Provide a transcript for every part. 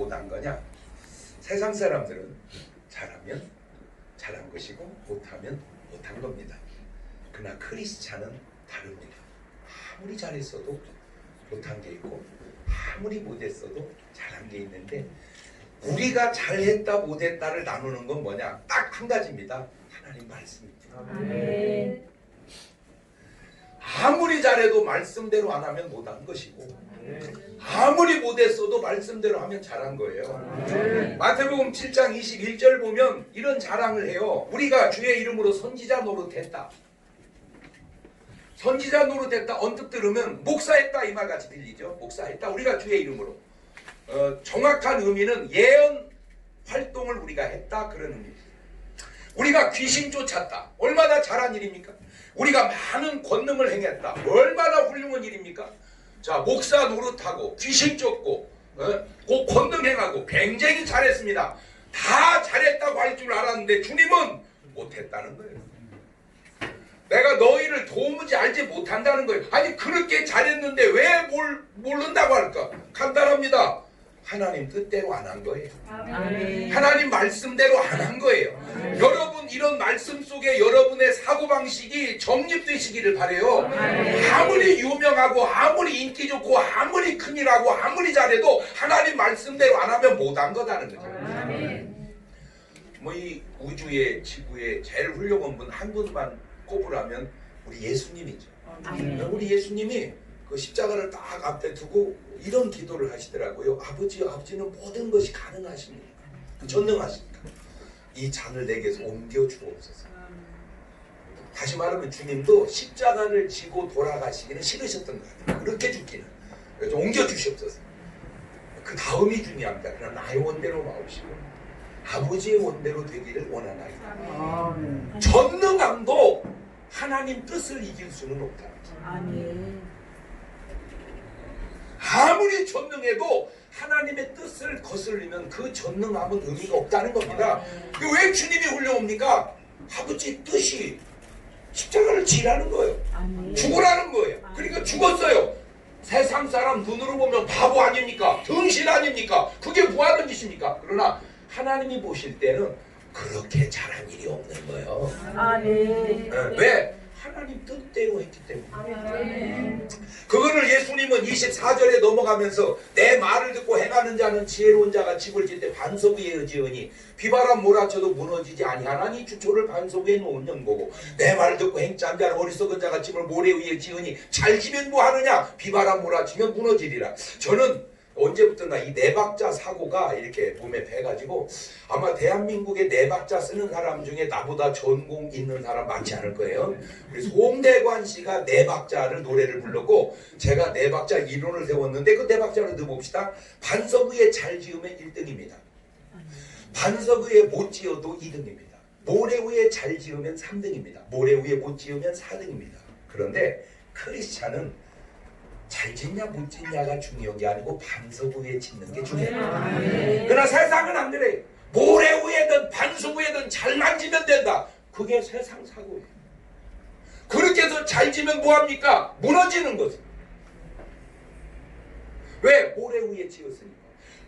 못한 거냐? 세상 사람들은 잘하면 잘한 것이고 못하면 못한 겁니다. 그러나 크리스찬은 다릅니다. 아무리 잘했어도 못한 게 있고 아무리 못했어도 잘한 게 있는데, 우리가 잘했다 못했다를 나누는 건 뭐냐? 딱 한 가지입니다. 하나님 말씀입니다. 아멘. 아무리 잘해도 말씀대로 안 하면 못한 것이고, 아무리 못했어도 말씀대로 하면 잘한 거예요. 마태복음 7장 21절 보면 이런 자랑을 해요. 우리가 주의 이름으로 선지자 노릇했다. 선지자 노릇했다. 언뜻 들으면 목사했다 이 말같이 들리죠. 목사했다. 우리가 주의 이름으로. 정확한 의미는 예언 활동을 우리가 했다, 그런 의미입니다. 우리가 귀신 쫓았다. 얼마나 잘한 일입니까? 우리가 많은 권능을 행했다. 얼마나 훌륭한 일입니까? 자, 목사 노릇하고 귀신 쫓고 그 권능 행하고 굉장히 잘했습니다. 다 잘했다고 할 줄 알았는데 주님은 못했다는 거예요. 내가 너희를 도무지 알지 못한다는 거예요. 아니, 그렇게 잘했는데 왜 모른다고 할까? 간단합니다. 하나님 뜻대로 안 한 거예요. 아멘. 하나님 말씀대로 안 한 거예요. 아멘. 여러분, 이런 말씀 속에 여러분의 사고방식이 정립되시기를 바라요. 아무리 유명하고 아무리 인기 좋고 아무리 큰일하고 아무리 잘해도 하나님 말씀대로 안 하면 못한 거다는 거죠. 뭐 이 우주의 지구에 제일 훌륭한 분 한 분만 꼽으라면 우리 예수님이죠. 우리 예수님이 그 십자가를 딱 앞에 두고 이런 기도를 하시더라고요. 아버지는 모든 것이 가능하십니까? 전능하십니까? 이 잔을 내게서 옮겨 주옵소서. 다시 말하면 주님도 십자가를 지고 돌아가시기는 싫으셨던 것 같아요. 그렇게 죽기는. 그래서 옮겨 주시옵소서. 그 다음이 중요합니다. 그러나 나의 원대로 마옵시고 아버지의 원대로 되기를 원하나이다. 전능함도 하나님 뜻을 이길 수는 없다. 아무리 전능해도 하나님의 뜻을 거슬리면 그 전능함은 의미가 없다는 겁니다. 왜 주님이 훌륭합니까? 아버지 뜻이 십자가를 지라는 거예요. 죽으라는 거예요. 그러니까 죽었어요. 세상 사람 눈으로 보면 바보 아닙니까? 등신 아닙니까? 그게 뭐하는 짓입니까? 그러나 하나님이 보실 때는 그렇게 잘한 일이 없는 거예요. 왜? 하나님 뜻대로 했기 때문에. 그거를 예수님은 24절에 넘어가면서 내 말을 듣고 행하는 자는 지혜로운 자가 집을 짓되 반석 위에 의지하니 비바람 몰아쳐도 무너지지 아니하나니 주초를 반석 위에 놓은 연고고 내 말을 듣고 행짠 자는 어리석은 자가 집을 모래 위에 지으니 잘 지면 뭐하느냐? 비바람 몰아치면 무너지리라. 저는 언제부턴가 이 내박자 사고가 이렇게 몸에 배가지고 아마 대한민국에 내박자 쓰는 사람 중에 나보다 전공 있는 사람 많지 않을 거예요. 그래서 송대관 씨가 내박자를 노래를 불렀고 제가 내박자 이론을 세웠는데 그 내박자를 넣어봅시다. 반석 위에 잘 지으면 1등입니다. 반석 위에 못 지어도 2등입니다. 모래 위에 잘 지으면 3등입니다. 모래 위에 못 지으면 4등입니다. 그런데 크리스찬은 잘 짓냐 못 짓냐가 중요한 게 아니고 반석 위에 짓는 게 중요해요. 그러나 세상은 안 그래요. 모래 위에든 반석 위에든 잘만 지면 된다. 그게 세상 사고예요. 그렇게 해서 잘 지면 뭐합니까? 무너지는 거죠. 왜? 모래 위에 지었으니까.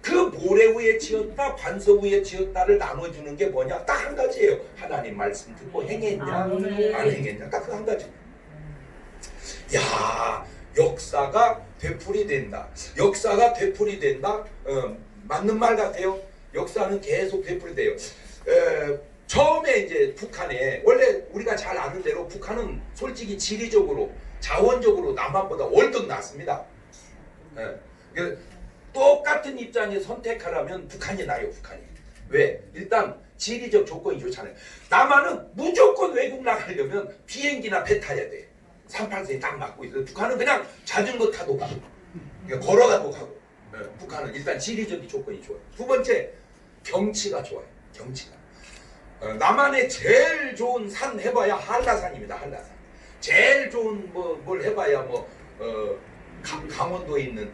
그 모래 위에 지었다 반석 위에 지었다를 나눠주는 게 뭐냐? 딱 한 가지예요. 하나님 말씀 듣고 행했냐 안 행했냐. 딱 그 한 가지. 야, 역사가 되풀이된다. 역사가 되풀이된다. 맞는 말 같아요. 역사는 계속 되풀이돼요. 처음에 이제 북한에 원래 우리가 잘 아는 대로 북한은 솔직히 지리적으로 자원적으로 남한보다 월등 낫습니다. 똑같은 입장에 선택하라면 북한이 나요. 북한이. 왜? 일단 지리적 조건이 좋잖아요. 남한은 무조건 외국 나가려면 비행기나 배 타야 돼. 38선이 딱 맞고 있어요. 북한은 그냥 자전거 타도 가고 걸어가도 가고. 북한은 일단 지리적인 조건이 좋아요. 두 번째, 경치가 좋아요. 경치가. 남한의 제일 좋은 산 해봐야 한라산입니다. 한라산. 제일 좋은 뭘 해봐야 강원도에 있는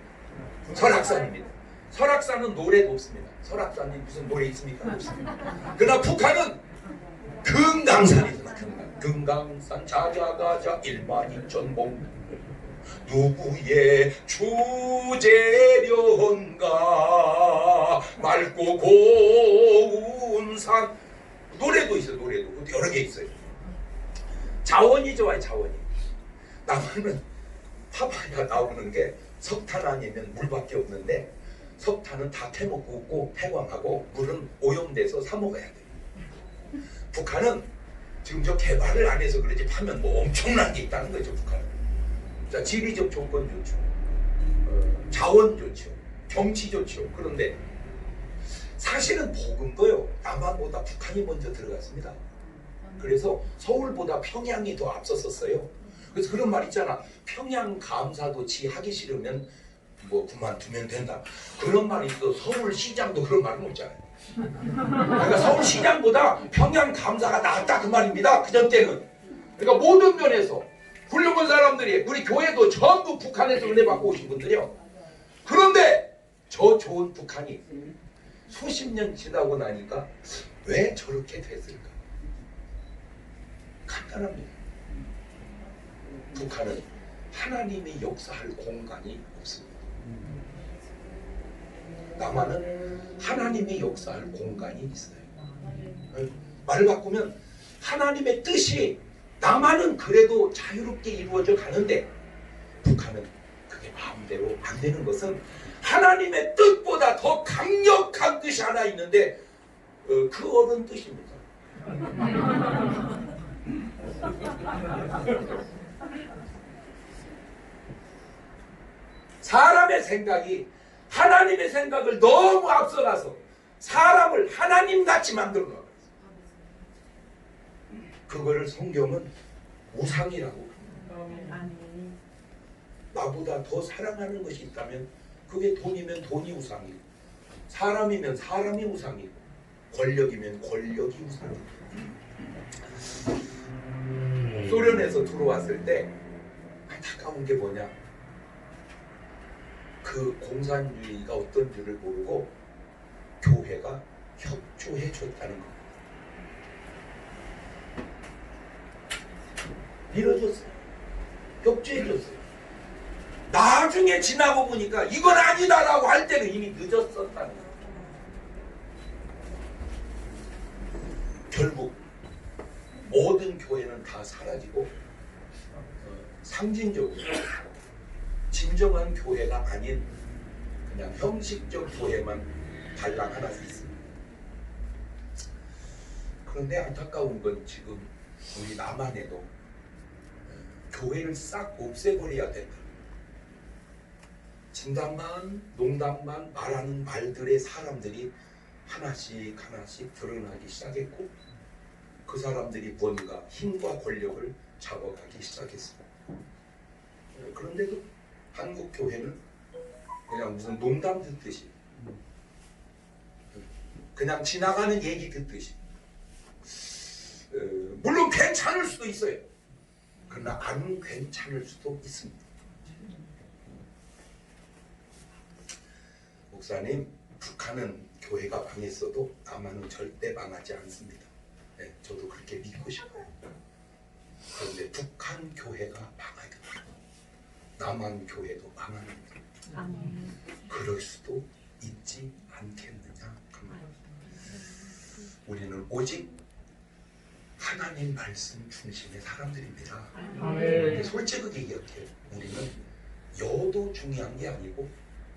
설악산입니다. 설악산은 노래도 없습니다. 설악산이 무슨 노래 있습니까? 없습니다. 그러나 북한은 금강산이잖아. 금강산 자자가자 12,000봉 누구의 주제련가 맑고 고운 산. 노래도 있어요. 노래도 여러 개 있어요. 자원이 좋아요. 자원이. 남한은 파파야 나오는 게 석탄 아니면 물밖에 없는데 석탄은 다 태먹고 있고 폐광하고 물은 오염돼서 사 먹어야 돼요. 북한은 지금 저 개발을 안 해서 그러지 파면 뭐 엄청난 게 있다는 거죠. 북한은. 자, 지리적 조건 좋죠. 자원 좋죠. 경치 좋죠. 그런데 사실은 보금도요. 남한보다 북한이 먼저 들어갔습니다. 그래서 서울보다 평양이 더 앞섰었어요. 그래서 그런 말 있잖아. 평양 감사도 지 하기 싫으면 뭐 그만두면 된다. 그런 말이 있어. 서울시장도 그런 말은 없잖아요. 그러니까 서울시장보다 평양 감사가 낫다 그 말입니다. 그전 때는. 그러니까 모든 면에서 훌륭한 사람들이 우리 교회도 전부 북한에서 은혜 받고 오신 분들이요. 그런데 저 좋은 북한이 수십 년 지나고 나니까 왜 저렇게 됐을까? 간단합니다. 북한은 하나님이 역사할 공간이 없습니다. 남한은 하나님이 역사할 공간이 있어요. 말을 바꾸면 하나님의 뜻이 남한은 그래도 자유롭게 이루어져 가는데 북한은 그게 마음대로 안 되는 것은 하나님의 뜻보다 더 강력한 뜻이 하나 있는데 그 어른 뜻입니다. 사람의 생각이 하나님의 생각을 너무 앞서가서 사람을 하나님같이 만들어 놓았어요. 그거를 성경은 우상이라고 합니다. 나보다 더 사랑하는 것이 있다면 그게 돈이면 돈이 우상이고 사람이면 사람이 우상이고 권력이면 권력이 우상이고. 소련에서 들어왔을 때 안타까운 게 뭐냐, 그 공산주의가 어떤 줄을 모르고 교회가 협조해 줬다는 거. 밀어줬어요. 협조해 줬어요. 나중에 지나고 보니까 이건 아니다라고 할 때는 이미 늦었었다는 거예요. 결국 모든 교회는 다 사라지고 상징적으로 진정한 교회가 아닌 그냥 형식적 교회만 달랑 하나씩 있습니다. 그런데 안타까운 건 지금 우리 남한에도 교회를 싹 없애버려야 된다. 진담만 농담만 말하는 말들의 사람들이 하나씩 하나씩 드러나기 시작했고 그 사람들이 뭔가 힘과 권력을 잡아가기 시작했습니다. 그런데도 한국 교회는 그냥 무슨 농담 듣듯이 그냥 지나가는 얘기 듣듯이 물론 괜찮을 수도 있어요. 그러나 안 괜찮을 수도 있습니다. 목사님, 북한은 교회가 망했어도 남한은 절대 망하지 않습니다. 네, 저도 그렇게 믿고 싶어요. 그런데 북한 교회가 망하게 남한 교회도 망합니다. 그럴 수도 있지 않겠느냐 그 말입니다. 우리는 오직 하나님 말씀 중심의 사람들입니다. 근데 솔직하게 얘기할게요. 우리는 여도 중요한 게 아니고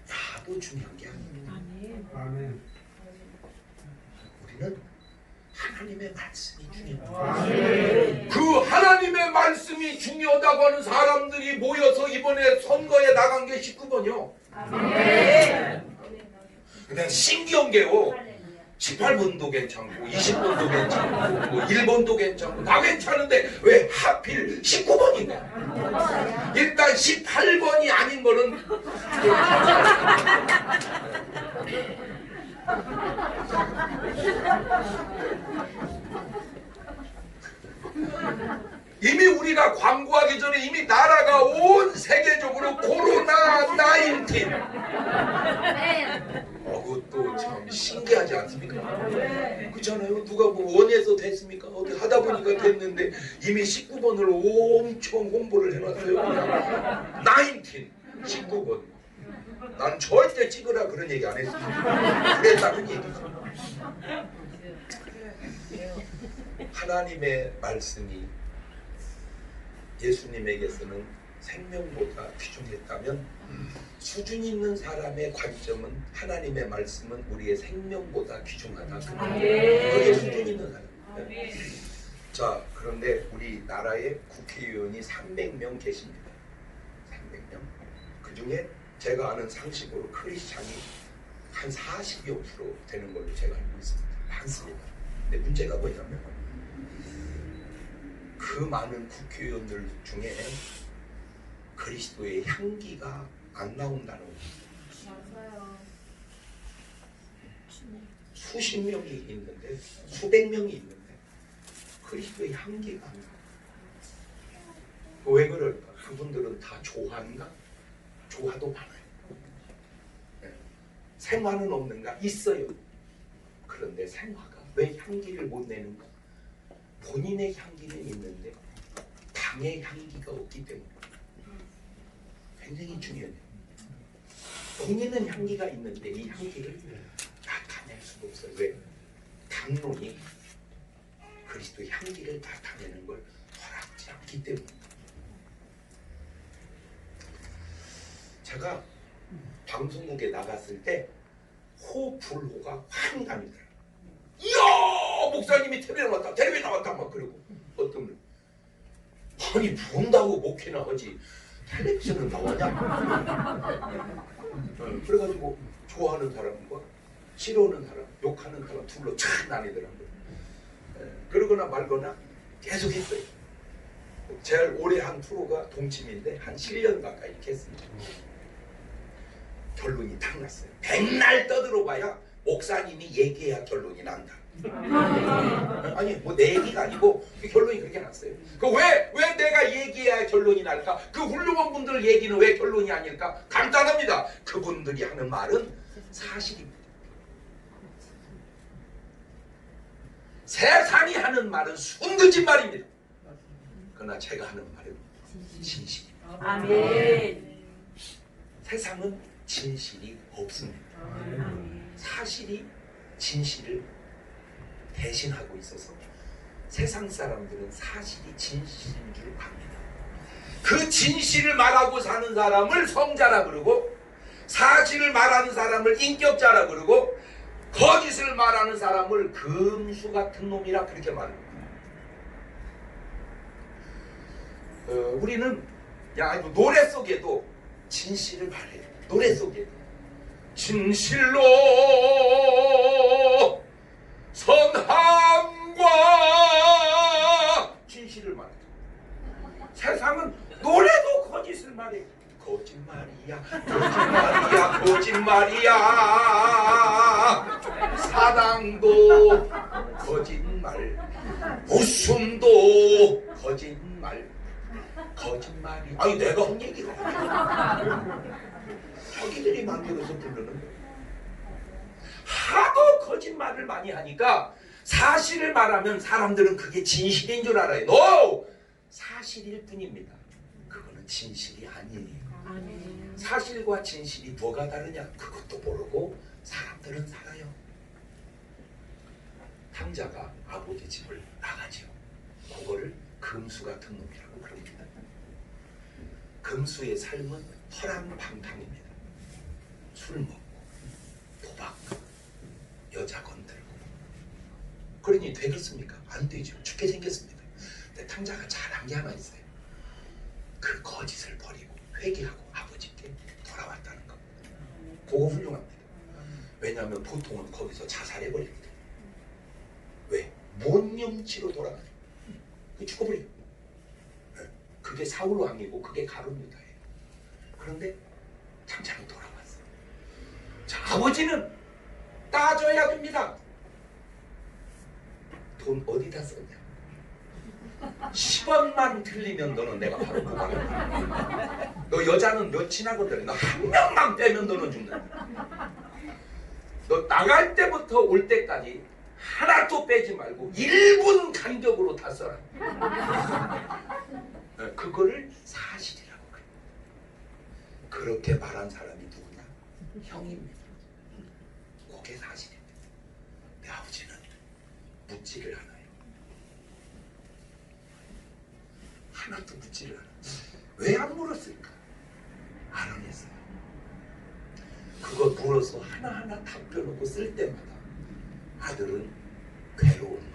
야도 중요한 게 아닙니다. 우리는 하나님의 말씀이 중요합니다. 그 하나님의 말씀이 중요하다고 하는 사람들이 모여서 이번에 선거에 나간 게 19번이요. 그냥 신기한 게요. 18번도 괜찮고 20번도 괜찮고 뭐 1번도 괜찮고 다 괜찮은데 왜 하필 19번인가? 일단 18번이 아닌 거는 이미 우리가 광고하기 전에 이미 나라가 온 세계적으로 코로나 19 그것도 참 신기하지 않습니까? 그렇잖아요. 누가 뭐 원해서 됐습니까? 어디 하다 보니까 됐는데 이미 19번을 엄청 홍보를 해놨어요. 19, 19번. 나는 절대 찍으라 그런 얘기 안 했습니다. 그랬다는 얘기죠. 하나님의 말씀이 예수님에게서는 생명보다 귀중했다면 수준 있는 사람의 관점은 하나님의 말씀은 우리의 생명보다 귀중하다. 그게 수준 있는 사람. 자, 그런데 우리나라에 국회의원이 300명 계십니다. 300명. 그 중에 제가 아는 상식으로 크리스찬이 한 40여 프로 되는 걸로 제가 알고 있습니다. 많습니다. 근데 문제가 뭐냐면 그 많은 국회의원들 중에 그리스도의 향기가 안 나온다는 거예요. 맞아요. 수십 명이 있는데 수백 명이 있는데 그리스도의 향기가 안 나요. 왜 그럴까? 그분들은 다 조화인가? 조화도 많아요. 네. 생화는 없는가? 있어요. 그런데 생화가 왜 향기를 못 내는가? 본인의 향기는 있는데 당의 향기가 없기 때문에. 굉장히 중요해요. 본인은 향기가 있는데 이 향기를 나타낼 수가 없어요. 왜? 당론이 그리스도의 향기를 나타내는 걸 허락지 않기 때문에. 제가 방송국에 나갔을 때 호불호가 확 나뉘더라고요. 이야, 목사님이 텔레비에 나왔다 막 그러고 어떤 분 아니 본다고 목회나 하지 텔레비전은 나오냐? 그래가지고 좋아하는 사람과 싫어하는 사람, 욕하는 사람 둘로 쫙 나뉘더라고요. 그러거나 말거나 계속 했어요. 제일 오래 한 프로가 동침인데 한 7년 가까이 이렇게 했습니다. 결론이 딱 났어요. 백날 떠들어봐야 목사님이 얘기해야 결론이 난다. 아니 뭐 내 얘기가 아니고 결론이 그렇게 났어요. 왜 내가 얘기해야 결론이 날까? 그 훌륭한 분들 얘기는 왜 결론이 아닐까? 간단합니다. 그분들이 하는 말은 사실입니다. 세상이 하는 말은 순거짓 말입니다. 그러나 제가 하는 말은 진실입니다. 아멘. 세상은 진실이 없습니다. 사실이 진실을 대신하고 있어서 세상 사람들은 사실이 진실인 줄 압니다. 그 진실을 말하고 사는 사람을 성자라 그러고 사실을 말하는 사람을 인격자라 그러고 거짓을 말하는 사람을 금수 같은 놈이라 그렇게 말합니다. 우리는 노래 속에도 진실을 말해요. 노래 속에도 진실로 선함과 진실을 말해요. 세상은 노래도 거짓을 말해요. 거짓말이야, 거짓말이야, 거짓말이야. 사랑도 거짓말, 웃음도 거짓말, 거짓말이. 아니 내가 한 얘기가 아니야. 자기들이 만들어서 부르는 거예요. 하도 거짓말을 많이 하니까 사실을 말하면 사람들은 그게 진실인 줄 알아요. No! 사실일 뿐입니다. 그거는 진실이 아니에요. 사실과 진실이 뭐가 다르냐? 그것도 모르고 사람들은 살아요. 탕자가 아버지 집을 나가죠. 그거를 금수 같은 놈이라고 그럽니다. 금수의 삶은 허랑방탕입니다. 술 먹고 도박, 여자 건들고. 그러니 되겠습니까? 안 되죠. 죽게 생겼습니다. 근데 탕자가 잘한 게 하나 있어요. 그 거짓을 버리고 회개하고 아버지께 돌아왔다는 겁니다. 그거 훌륭합니다. 왜냐하면 보통은 거기서 자살해버립니다. 왜? 못념치로 돌아가요. 죽어버려요. 그게 사울 왕이고 그게 가룟 유다예요. 그런데 탕자는 돌아왔어요. 자, 아버지는 따져야 됩니다. 돈 어디다 썼냐? 10원만 틀리면 너는 내가 바로 고발한다. 너 여자는 몇이나거든. 너 한 명만 빼면 너는 죽는다. 너 나갈 때부터 올 때까지 하나도 빼지 말고 1분 간격으로 다 써라. 그거를 사실이라고 그래요. 그렇게 말한 사람이 누구냐? 형입니다. 그게 사실입니다. 내 아버지는 묻지를 않아요. 하나도 묻지를 않아요. 왜 안 물었을까? 알아냈어요. 그거 물어서 하나하나 답변하고 쓸 때마다 아들은 괴로운 거예요.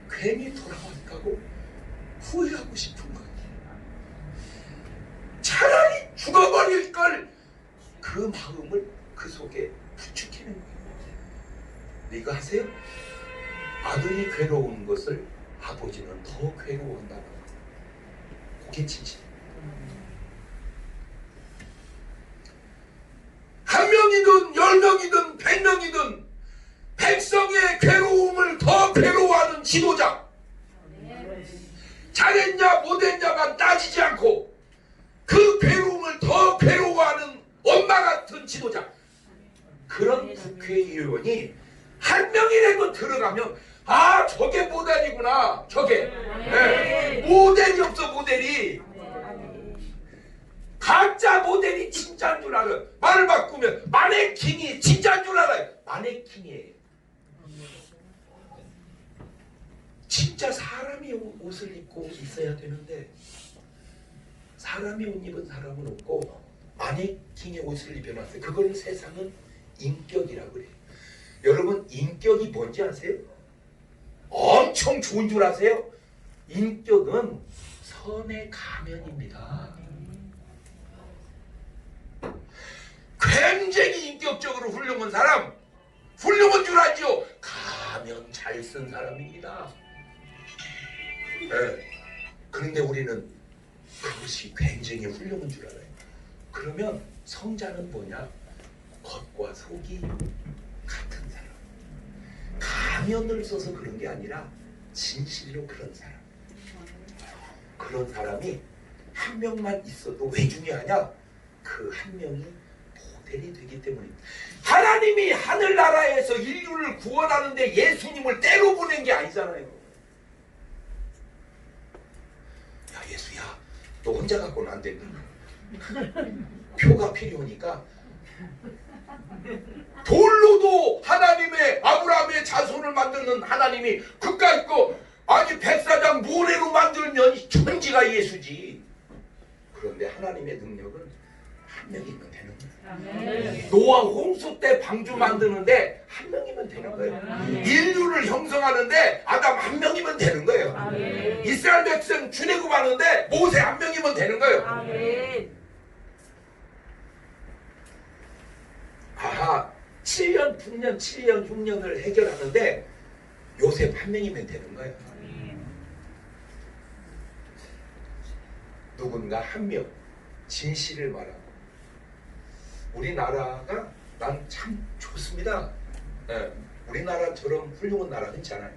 괜히 돌아왔다고 후회하고 싶은 거예요. 차라리 죽어버릴 걸, 그 마음을 그 속에 부추기는 거예요. 이거 아세요? 아들이 괴로운 것을 아버지는 더 괴로워한다는 거예요. 그게 진실입니다. 한 명이든 10명이든 100명이든 백성의 괴로움을 더 괴로워하는 지도자, 잘했냐 못했냐만 따지지 않고 그 괴로움을 더 괴로워하는 엄마 같은 지도자, 그런 국회의원이 한 명이라도 들어가면 아, 저게 모델이구나. 저게 모델이 없어. 모델이 가짜 모델이 진짜인 줄 알아요. 말을 바꾸면 마네킹이 진짜인 줄 알아요. 마네킹이에요. 진짜 사람이 옷을 입고 있어야 되는데 사람이 옷 입은 사람은 없고 마네킹의 옷을 입혀놨어요. 그걸 세상은 인격이라고 그래요. 여러분, 인격이 뭔지 아세요? 엄청 좋은 줄 아세요? 인격은 선의 가면입니다. 굉장히 인격적으로 훌륭한 사람, 훌륭한 줄 알죠? 가면 잘 쓴 사람입니다. 네. 그런데 우리는 그것이 굉장히 훌륭한 줄 알아요. 그러면 성자는 뭐냐? 겉과 속이 같은 사람. 가면을 써서 그런 게 아니라 진실로 그런 사람. 그런 사람이 한 명만 있어도 왜 중요하냐? 그 한 명이 모델이 되기 때문입니다. 하나님이 하늘나라에서 인류를 구원하는데 예수님을 때로 보낸 게 아니잖아요. 야, 예수야, 너 혼자 갖고는 안 된다. 표가 필요하니까 돌로도 하나님의 아브라함의 자손을 만드는 하나님이 그까이 거 아니 백사장 모래로 만들면 천지가 예수지. 그런데 하나님의 능력은 한 명이면 되는 거예요. 노아 홍수 때 방주 만드는데 한 명이면 되는 거예요. 인류를 형성하는데 아담 한 명이면 되는 거예요. 이스라엘 백성 출애굽하는데 모세 한 명이면 되는 거예요. 아하, 7년, 9년, 7년, 6년을 해결하는데 요셉 한 명이면 되는 거예요. 누군가 한 명 진실을 말하고. 우리나라가 난 참 좋습니다. 네, 우리나라처럼 훌륭한 나라는 흔치 않아요.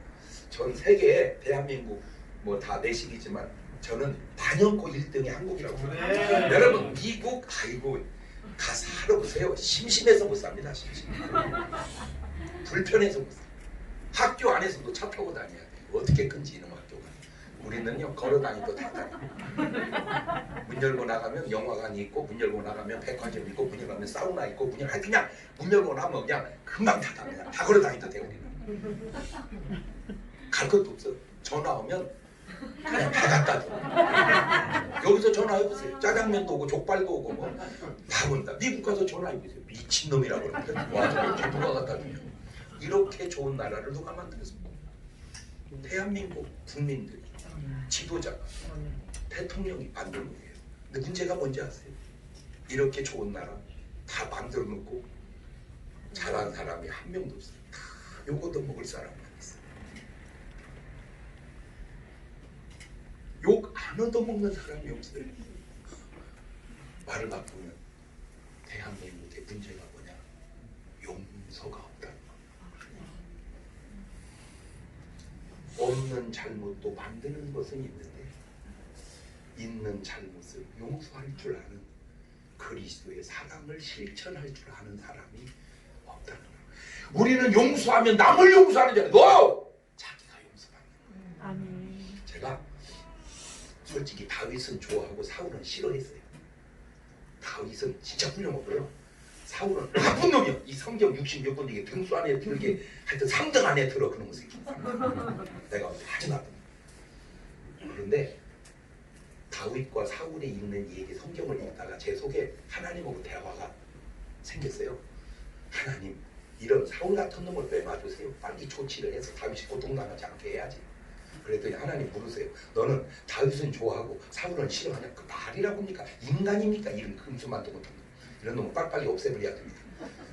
전 세계에 대한민국 뭐 다 내식이지만 저는 단연코 1등이 한국이라고 생각합니다. 여러분, 미국 아이고 가서 살아보세요. 심심해서 못 삽니다. 불편해서 못 삽니다. 학교 안에서도 차 타고 다녀야 돼요. 어떻게 큰지 이놈 학교가. 우리는요 걸어 다니도 다 다니고. 문 열고 나가면 영화관이 있고, 문 열고 나가면 백화점 있고, 문 열고 나가면 사우나 있고, 그냥 문 열고 나면 그냥 금방 다 답니다. 다 걸어 다니도 돼요. 우리는 갈 것도 없어. 전화 오면 그냥 다 갖다 줘. 여기서 전화해보세요. 짜장면도 오고 족발도 오고 뭐 다 온다. 미국 가서 전화해보세요. 미친놈이라고 그러는데 와서 누가 갖다 주냐. 이렇게 좋은 나라를 누가 만들었습니까? 대한민국 국민들이, 지도자가, 대통령이 만든 거예요. 근데 문제가 뭔지 아세요? 이렇게 좋은 나라 다 만들어 놓고 잘한 사람이 한 명도 없어요. 다 요거도 먹을 사람만 있어요. 욕 안 얻어먹는 사람이 없어요. 말을 바꾸면 대한민국의 문제가 뭐냐? 용서가 없다는 거. 없는 잘못도 만드는 것은 있는데 있는 잘못을 용서할 줄 아는, 그리스도의 사랑을 실천할 줄 아는 사람이 없다는 거. 우리는 용서하면 남을 용서하는 줄 알아요. 너! 자기가 용서받는 거예요. 제가 솔직히 다윗은 좋아하고 사울은 싫어했어요. 다윗은 진짜 훌륭하고요. 사울은 나쁜 놈이야. 이 성경 66권 중에 등수 안에 들게 하여튼 3등 안에 들어 그런 새끼. 내가 아주 나쁜. 그런데 다윗과 사울이 있는 얘기 성경을 읽다가 제 속에 하나님하고 대화가 생겼어요. 하나님, 이런 사울 같은 놈을 왜 놔두세요? 빨리 조치를 해서 다윗이 고통당하지 않게 해야지. 그랬더니 하나님 물으세요. 너는 다윗은 좋아하고 사울은 싫어하냐? 그 말이라고 합니까? 인간입니까? 이런 금수만도 못한 놈. 이런 놈은 빨리빨리 없애버려야 됩니다.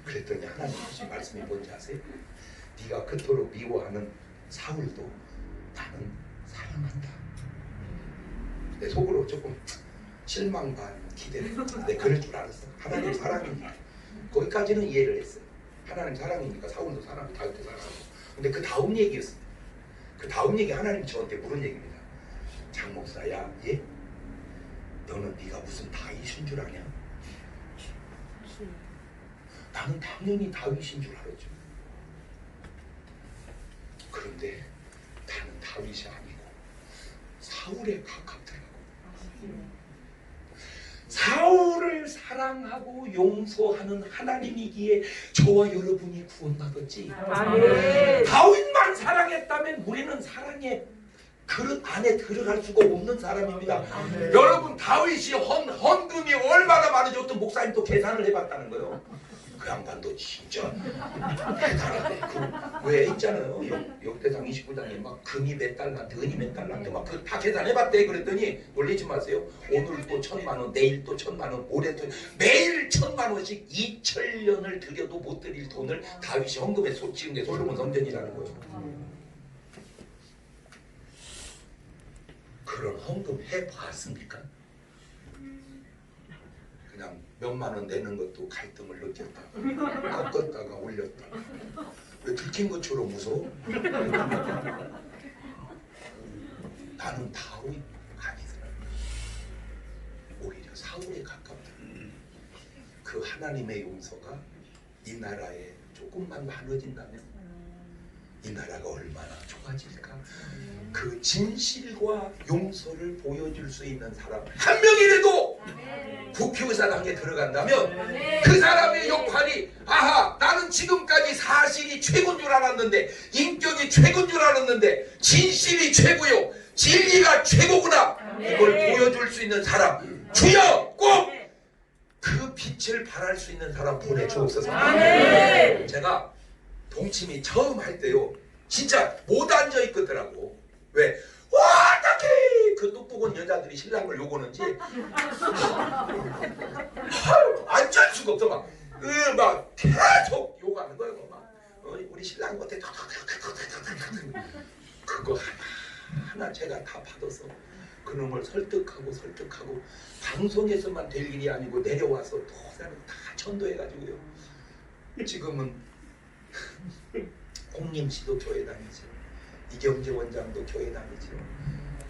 그랬더니 하나님 주신 말씀이 뭔지 아세요? 네가 그토록 미워하는 사울도 나는 사랑한다. 내 속으로 조금 실망 반 기대. 내 그럴 줄 알았어. 하나님 사랑이니까. 거기까지는 이해를 했어요. 하나님 사랑이니까 사울도 사랑하고 다윗도 사랑하고. 근데 그 다음 얘기였어요. 그 다음 얘기 하나님이 저한테 물은 얘기입니다. 장 목사야, 예? 너는 네가 무슨 다윗인 줄 아냐? 나는 당연히 다윗인 줄 알았죠. 그런데 나는 다윗이 아니고 사울에 가깝더라고. 사울을 사랑하고 용서하는 하나님이기에 저와 여러분이 구원받았지. 아멘. 다윗만 사랑했다면 우리는 사랑의 그릇 안에 들어갈 수가 없는 사람입니다. 아멘. 여러분, 다윗이 헌금이 얼마나 많은지 어떤 목사님 또 계산을 해봤다는 거예요. 그 양반도 진짜 대단하네. 왜 있잖아요. 역대상 29장에 막 금이 몇 달란트, 은이 몇 달란트 막 그 다 계산해봤대. 그랬더니 놀리지 마세요. 오늘 또 1,000,000원, 내일 또 1,000,000원, 모레 또 매일 1,000,000원씩 2천년을 들여도 못 드릴 돈을 다윗이 헌금에 지은 게 솔로몬 성전이라는 거예요. 그런 헌금 해봤습니까? 그냥 몇만 원 내는 것도 갈등을 느꼈다. 꺾었다가 올렸다. 왜 들킨 것처럼 무서워? 나는 다윗 아니더라. 오히려 사울에 가깝다. 그 하나님의 용서가 이 나라에 조금만 나눠진다면 이 나라가 얼마나 좋아질까? 그 진실과 용서를 보여줄 수 있는 사람 한 명이라도 국회의사당에 들어간다면 그 사람의 역할이 아하, 나는 지금까지 사실이 최고인 줄 알았는데, 인격이 최고인 줄 알았는데 진실이 최고요, 진리가 최고구나, 이걸 보여줄 수 있는 사람, 주여 꼭 그 빛을 발할 수 있는 사람 보내주옵소서. 제가 동치미 처음 할 때요, 진짜 못 앉아 있겠더라고. 왜? 와, 딱히 그 똑똑한 여자들이 신랑을 욕하는지 앉을 수가 없어. 막 계속 욕하는 거예요. 막 우리 신랑 겉에 그거 하나 제가 다 받아서 그놈을 설득하고 방송에서만 될 일이 아니고 내려와서 또 사람 다 전도해가지고요. 지금은 홍림 씨도 교회 다니죠. 이경재 원장도 교회 다니죠.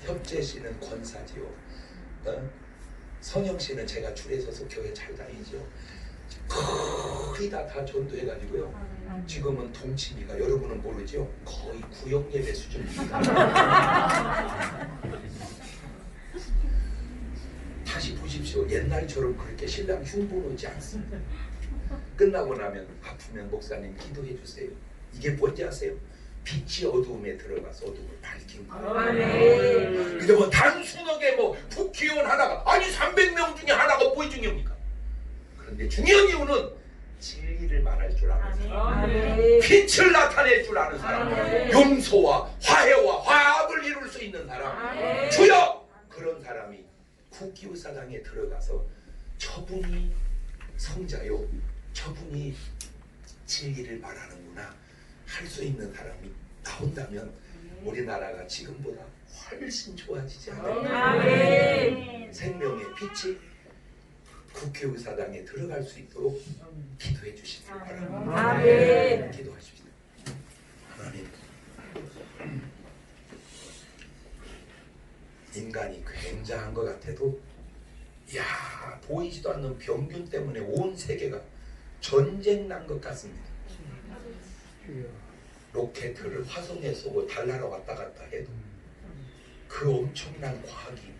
협재 씨는 권사지요. 성영 씨는 제가 줄에 서서 교회 잘 다니죠. 거의 다 전도해가지고요. 지금은 동치미가, 여러분은 모르죠? 거의 구역 예배 수준입니다. 다시 보십시오. 옛날처럼 그렇게 신랑 흉보놓지 않습니다. 끝나고 나면 아프면 목사님 기도해 주세요. 이게 뭔지 아세요? 빛이 어두움에 들어가서 어둠을 밝힌 거예요. 근데 뭐 단순하게 뭐 국회의원 하나가, 아니 300명 중에 하나가 뭐가 중요합니까? 그런데 중요한 이유는 진리를 말할 줄 아는 사람, 빛을 나타낼 줄 아는 사람, 용서와 화해와 화합을 이룰 수 있는 사람, 주여! 그런 사람이 국기의사당에 들어가서 저분이 성자요, 저분이 진리를 말하는구나 할 수 있는 사람이 나온다면 우리나라가 지금보다 훨씬 좋아지지 않을까. 생명의 빛이 국회의사당에 들어갈 수 있도록 기도해 주시기 바랍니다. 기도하십시다. 하나님, 인간이 굉장한 것 같아도 보이지도 않는 병균 때문에 온 세계가 전쟁 난 것 같습니다. 로켓을 화성에 쏘고 달나라 왔다 갔다 해도 그 엄청난 과학이,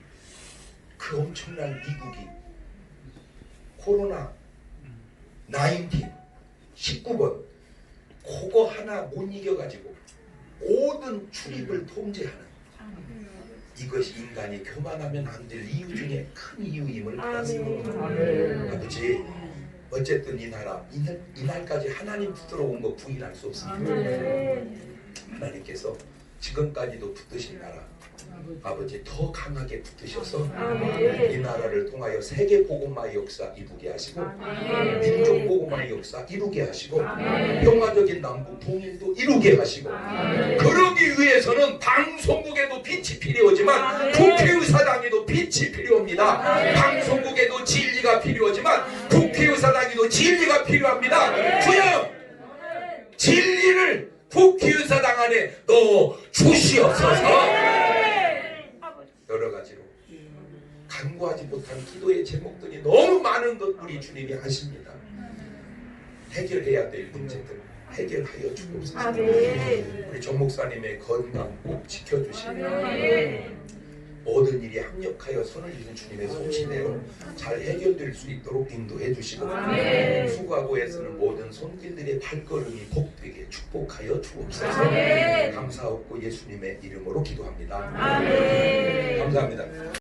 그 엄청난 미국이 코로나 19번 그거 하나 못 이겨가지고 모든 출입을 통제하는 이것이 인간이 교만하면 안 될 이유 중에 큰 이유임을 받았습니다. 아버지, 어쨌든 이 나라 이날까지 하나님 붙들어 온 거 부인할 수 없습니다. 하나님께서 지금까지도 붙드신 나라 아버지 더 강하게 붙드셔서 이 나라를 통하여 세계 복음화의 역사 이루게 하시고 민족 복음화의 역사 이루게 하시고 평화적인 남북 통일도 이루게 하시고 그러기 위해서는 방송국에도 빛이 필요하지만 국회의사당에도 빛이 필요합니다. 방송국에도 진리가 필요하지만 국회의사당에도 진리가 필요합니다. 주여, 진리를 국회의사당 안에 넣어 주시옵소서. 여러 가지로 간구하지 못한 기도의 제목들이 너무 많은 것 우리 주님이 하십니다. 해결해야 될 문제들 해결하여 주옵소서. 우리 정 목사님의 건강 꼭 지켜주시고 모든 일이 합력하여 손을 이룬 주님의 솜씨대로 잘 해결될 수 있도록 인도해 주시고 수고하고 애쓰는 모든 손길들의 발걸음이 복되게 축복하여 주옵소서. 감사하고 예수님의 이름으로 기도합니다. 감사합니다.